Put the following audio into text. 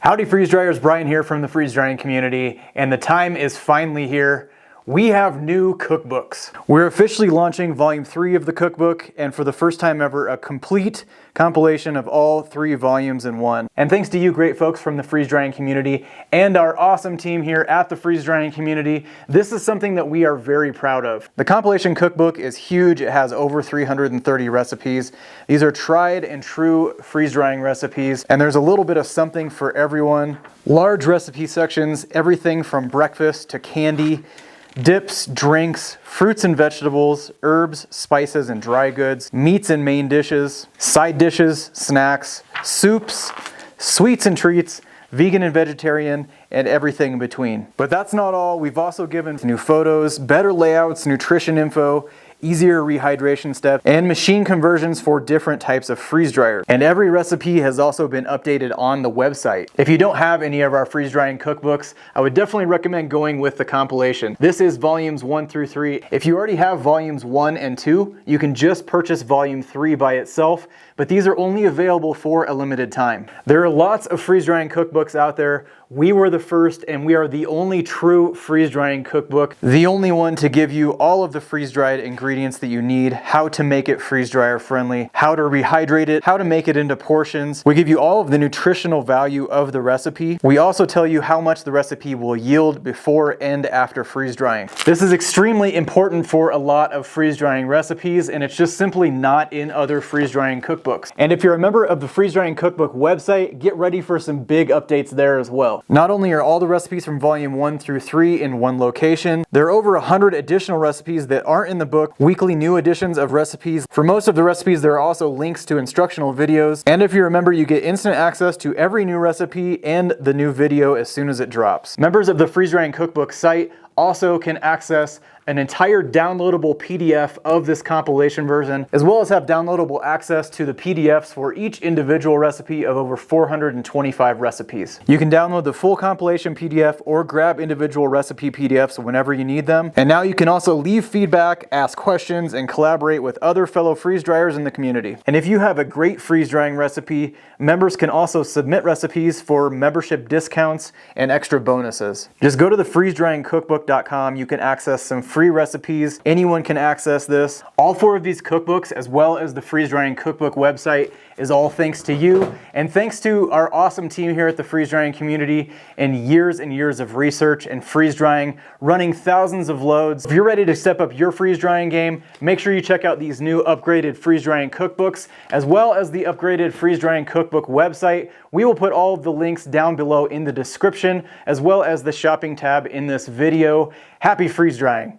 Howdy freeze dryers, Brian here from the freeze drying community, and the time is finally here. We have new cookbooks. We're officially launching volume 3 of the cookbook, and for the first time ever, a complete compilation of all 3 volumes in one. And thanks to you great folks from the freeze drying community and our awesome team here at the freeze drying community, this is something that we are very proud of. The compilation cookbook is huge. It has over 330 recipes. These are tried and true freeze drying recipes, and there's a little bit of something for everyone. Large recipe sections, everything from breakfast to candy, dips, drinks, fruits and vegetables, herbs, spices and dry goods, meats and main dishes, side dishes, snacks, soups, sweets and treats, vegan and vegetarian, and everything in between. But that's not all. We've also given new photos, better layouts, nutrition info, easier rehydration steps, and machine conversions for different types of freeze dryers. And every recipe has also been updated on the website. If you don't have any of our freeze drying cookbooks, I would definitely recommend going with the compilation. This is volumes 1 through 3. If you already have volumes 1 and 2, you can just purchase volume 3 by itself, but these are only available for a limited time. There are lots of freeze drying cookbooks out there. We were the first, and we are the only true freeze drying cookbook, the only one to give you all of the freeze dried ingredients that you need, how to make it freeze dryer friendly, how to rehydrate it, how to make it into portions. We give you all of the nutritional value of the recipe. We also tell you how much the recipe will yield before and after freeze drying. This is extremely important for a lot of freeze drying recipes, and it's just simply not in other freeze drying cookbooks. And if you're a member of the freeze drying cookbook website, get ready for some big updates there as well. Not only are all the recipes from volume 1 through 3 in one location, there are over 100 additional recipes that aren't in the book, weekly new editions of recipes. For most of the recipes, there are also links to instructional videos. And if you're a member, you get instant access to every new recipe and the new video as soon as it drops. Members of the Freeze Drying Cookbook site also can access an entire downloadable PDF of this compilation version, as well as have downloadable access to the PDFs for each individual recipe of over 425 recipes. You can download the full compilation PDF or grab individual recipe PDFs whenever you need them. And now you can also leave feedback, ask questions, and collaborate with other fellow freeze dryers in the community. And if you have a great freeze drying recipe, members can also submit recipes for membership discounts and extra bonuses. Just go to the freezedryingcookbook.com. You can access some free recipes. Anyone can access this. All 4 of these cookbooks, as well as the Freeze Drying Cookbook website, is all thanks to you, and thanks to our awesome team here at the freeze drying community and years of research and freeze drying, running thousands of loads. If you're ready to step up your freeze drying game, make sure you check out these new upgraded freeze drying cookbooks, as well as the upgraded Freeze Drying Cookbook website. We will put all of the links down below in the description, as well as the shopping tab in this video. Happy freeze drying!